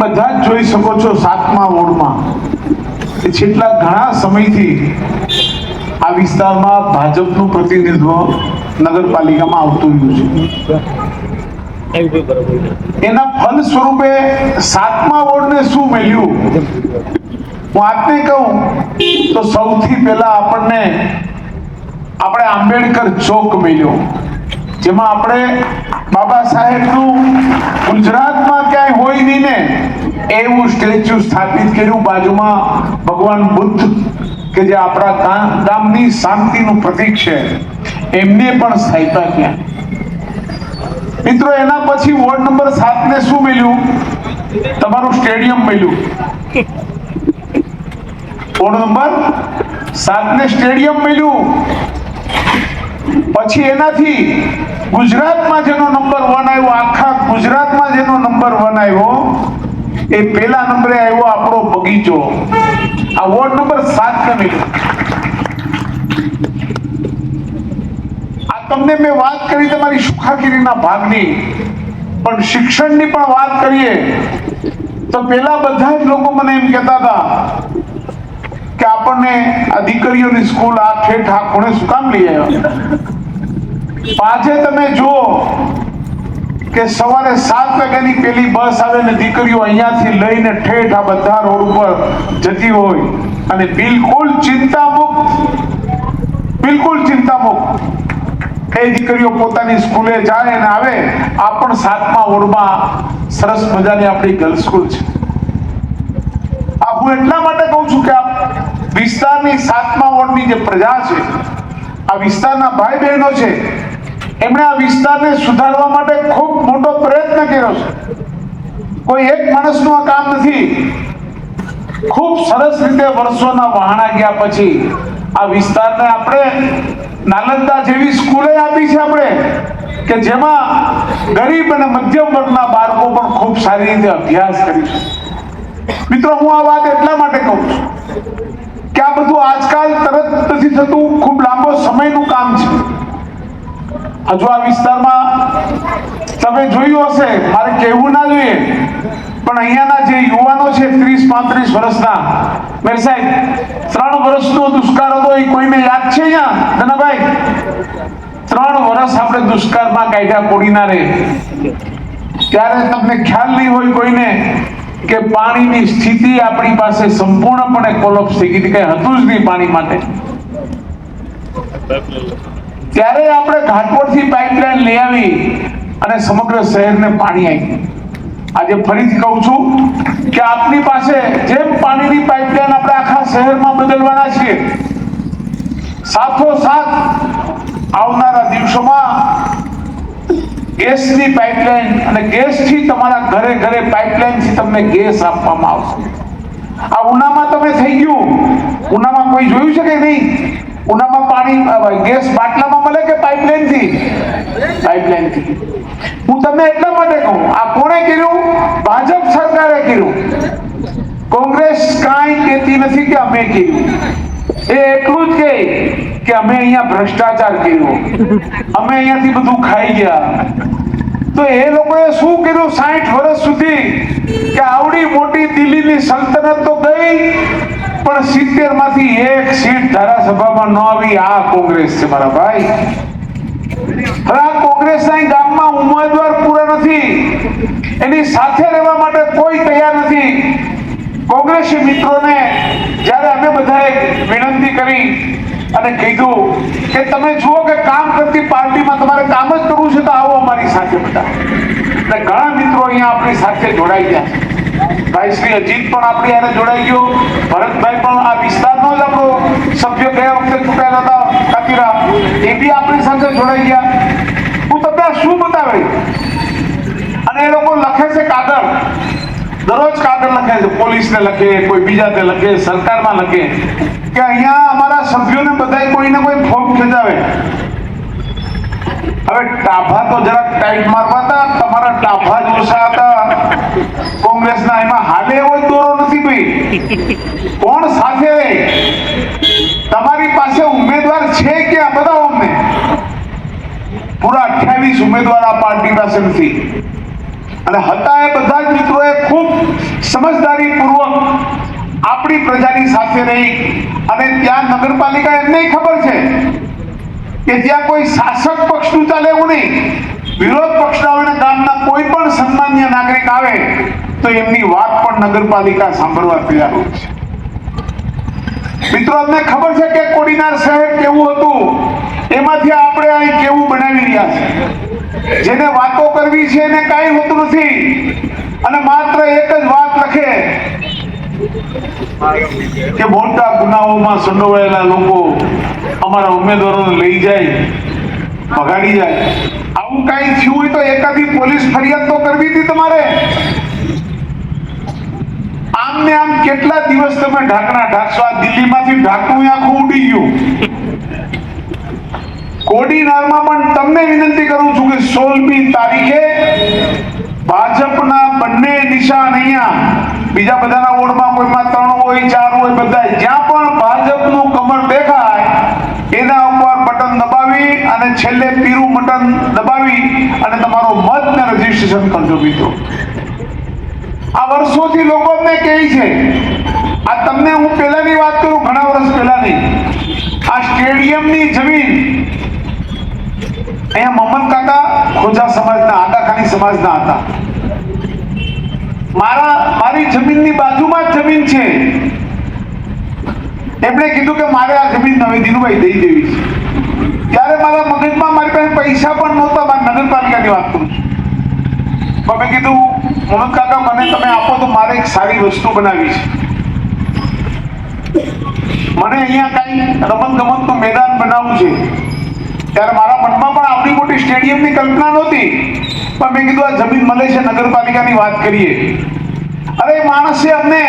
બધા જ જોઈ શકો છો 7મા વોર્ડમાં કે છેલ્લા ઘણા સમયથી આ વિસ્તારમાં ભાજપનું પ્રતિનિધિત્વ નગરપાલિકામાં આવતું રહ્યું છે। એના ફલ સ્વરૂપે 7મા વોર્ડને શું મળ્યું હું આપને કહું તો સૌથી પહેલા આપણે આંબેડકર ચોક મળ્યો, જેમાં આપણે બાબા સાહેબનું ગુજરાતમાં ક્યાંય હોય નહીં ને એવું સ્ટેચ્યુ સ્થાપિત કર્યું। બાજુમાં ભગવાન બુદ્ધ કે જે આપણા ગામની શાંતિનું પ્રતીક છે એમને પણ સ્થાપ્યા ત્યાં। મિત્રો એના પછી વોર્ડ નંબર 7 ને શું મળ્યું? તમારું સ્ટેડિયમ મળ્યું। વોર્ડ નંબર 7 ને સ્ટેડિયમ મળ્યું। પછી એનાથી ગુજરાતમાં જેનો નંબર 1 આવ્યો, આખા ગુજરાતમાં જેનો નંબર 1 આવ્યો, એ પહેલા નંબરે આવ્યો આપણો બગીચો। આ વોર્ડ નંબર 7 ને મળ્યો। આ તમને મેં વાત કરી તમારી સુખાગીરીના ભાગની, પણ શિક્ષણની પણ વાત કરીએ તો પેલા બધા જ લોકો મને એમ કહેતા હતા કે આપણને આ દીકરીઓની સ્કૂલ આ ઠેઠ આ ખૂણે શું કામ લઈ આવ્યા? આજે તમે જુઓ કે સવારે 7 વાગ્યાની પેલી બસ આવે ને દીકરીઓ અહીંયાથી લઈને ઠેઠ આ બધા રોડ ઉપર જતી હોય અને બિલકુલ ચિંતામુક્ત એ દીકરીઓ પોતાની સ્કૂલે જાય અને આવે। આ પણ 7મા વોર્ડમાં સરસ મજાની આપણી ગર્લ્સ સ્કૂલ છે। આ હું એટલા માટે કહું છું કે આ વિસ્તારની 7મા વોર્ડની જે પ્રજા છે, આ વિસ્તારના ભાઈ બહેનો છે, એમણે આ વિસ્તારને સુધારવા માટે ખૂબ મોટો પ્રયત્ન કર્યો છે। કોઈ એક માણસનું આ કામ નથી। ખૂબ સરસ રીતે વર્ષોના વહાણા ગયા પછી આ વિસ્તારને આપણે નાલંદા જેવી સ્કૂલે આપી છે આપણે, કે જેમાં ગરીબ અને મધ્યમ વર્ગના બાળકો પણ ખૂબ સારી રીતે અભ્યાસ કરી છે। મિત્રો હું આ વાત એટલા માટે કહું છું કે આ બધું આજકાલ તરત નથી થતું, ખૂબ લાંબો સમયનું કામ છે। હજુ આ વિસ્તારમાં તમે જોયું હશે, મારે કહેવું ના જોઈએ, પણ અહીંયાના જે યુવાનો છે 30-35 વર્ષના, મેર સાહેબ 3 વર્ષનો દુષ્કાળ હતો એ કોઈને યાદ છે? અહીંયા ધનાભાઈ 3 વર્ષ આપણે દુષ્કાળમાં કાઢ્યા કોડીના રે, ત્યારે તમને ખ્યાલ નહીં હોય કોઈને કે પાણીની સ્થિતિ આપણી પાસે સંપૂર્ણપણે કોલેપ્સ થઈ ગઈ, કઈ હતું જ નહીં પાણી માટે। ત્યારે આપણે ઘાટકોટથી પાઇપલાઇન લઈ આવી અને સમગ્ર શહેરને પાણી આપ્યું। આજે ફરીથી કહું છું કે આપની પાસે જેમ પાણીની પાઇપલાઇન આપણે આખા શહેરમાં બદલવાના છીએ, સાથોસાથ આવનારા દિવસોમાં ગેસની પાઇપલાઇન અને ગેસથી તમારા ઘરે ઘરે પાઇપલાઇનથી તમને ગેસ આપવામાં આવશે। આ ઉનામાં તમે થઈ ગયું, ઉનામાં કોઈ જોયું છે કે નહીં? ઉનામાં પાણી ગેસ બાટલામાં મળે કે પાઇપલાઇનથી? પાઇપલાઇનથી। હું તમને એટલા માટે કહું, આ કોણે કર્યું? ભાજપ સરકારે કર્યું। કોંગ્રેસ કાંઈ કહેતી નથી કે અમે કર્યું, એ એટલું જ કહે કે અમે અહીંયા ભ્રષ્ટાચાર કર્યો, અમે અહીંયાથી બધું ખાઈ ગયા। તો એ લોકોએ શું કર્યું 60 વર્ષ સુધી? કે આવડી મોટી દિલ્હીની સલ્તનત તો ગઈ, પણ 70 માંથી 1 સીટ ધારાસભામાં ન આવી। આ કોંગ્રેસ છે મારા ભાઈ। હવે આ કોંગ્રેસના ગામમાં ઉમેદવાર પૂરા નથી, એની સાથે રહેવા માટે કોઈ તૈયાર નથી। કોંગ્રેસી મિત્રોને જ્યારે અમે બધાએ વિનંતી કરી અને કીધું કે તમે જુઓ કે કામ કરતી પાર્ટીમાં તમારે કામ જ કરવું છે તો આવો અમારી સાથે બધા, એટલે ઘણા મિત્રો અહીંયા આપણી સાથે જોડાઈ ગયા છે। ભાઈ શ્રી અજીત પણ આપણી હારે જોડાઈ ગયો, ભરતભાઈ પણ આ વિસ્તારનો જ આપણો સભ્ય ગયા વખતે ચૂંટાયેલા હતા કાતીરા, એ બી આપણી સાથે જોડાઈ ગયા। હું તમને આ શું બતાવે? અને એ લોકો લખે છે કાગળ, દરરોજ કાગળ લખે છે, પોલીસને લખે, કોઈ બીજાને લખે, સરકારમાં લખે કે અહીંયા અમારા સભ્યોને બધાય કોઈને કોઈ ફોર્મ ખેંચાવે। હવે ટાભા તો જરાક ટાઈટ મારવા હતા, તમારા ટાભા જ ઓછા હતા કોંગ્રેસના, એમાં હાલે એવો દોરો નથી ભાઈ। કોણ સાથે રહે? તમારી પાસે ઉમેદવાર છે કે આ બધા અમને પૂરા 28 ઉમેદવાર આ પાર્ટી પાસે નથી। અને હતા એ બધા જ મિત્રોએ ખૂબ સમજદારીપૂર્વક આપણી પ્રજાની સાથે રહી અને ત્યાં નગરપાલિકા એમને ખબર છે કે જ્યાં કોઈ શાસક પક્ષનું ચાલે એવું નહીં, વિરોધ પક્ષના હોય ગામના કોઈ પણ સન્માનીય નાગરિક આવે તો એમની વાત પણ નગરપાલિકા સાંભળવા તૈયાર હોય છે. મિત્રો, અમને ખબર છે કે કોડીનાર શહેર કેવું હતું, એમાંથી આપણે અહીં કેવું બનાવી રહ્યા છે. જેને વાતો કરવી છે એને કાંઈ હોતું નથી અને માત્ર એક જ વાત લખે કે મોટા ગુનાઓમાં સંડોવાયેલા લોકો અમારા ઉમેદવારોને લઈ જાય, ભગાડી જાય. આવું કાંઈ થયું હોય તો એકાદી પોલીસ ફરિયાદ તો કરવી હતી તમારે. આમ ને આમ કેટલા દિવસ તમે ઢાંકણા ઢાંકશો? આ દિલ્હીમાંથી ઢાંકણું આખું ઉડી ગયું. કોડીનારમાં પણ તમને વિનંતી કરું છું કે 16મી તારીખે ભાજપના બંને નિશાન અહીંયા, બીજા બધાના વોર્ડમાં કોઈમાં 3 હોય 4 હોય, બધા જ્યાં પણ ભાજપનું કમળ દેખાય એના ઉપર બટન દબાવી અને છેલ્લે પીરું બટન દબાવી અને તમારો મતને રજીસ્ટ્રેશન કરજો મિત્રો. આ વર્ષોથી લોકો અમને કહે છે, આ તમને હું પહેલાની વાત કરું, ઘણા વર્ષ પહેલાની, આ સ્ટેડિયમની જમીન અહીંયા મોહમ્મદ કાકા ખોજા સમાજના, આગાખાની સમાજના હતા. મારી જમીનની બાજુમાં જ જમીન છે. એમણે કીધું કે મારે આ જમીન હવે દિનુભાઈ દઈ દેવી છે. ત્યારે મારા મગજમાં મારી પાસે પૈસા પણ નહોતા. મારી નગરપાલિકાની વાત કરું છું. પણ મેં કીધું મોહમ્મદ કાકા મને તમે આપો તો મારે એક સારી વસ્તુ બનાવી છે. મને અહીંયા કઈ રમત ગમતનું મેદાન બનાવવું છે. ત્યારે મારા મનમાં પણ આવડી મોટી સ્ટેડિયમની કલ્પના નહોતી. પણ મેં કીધું આ જમીન મળે છે, નગરપાલિકાની વાત કરીએ. અરે માણસે અમને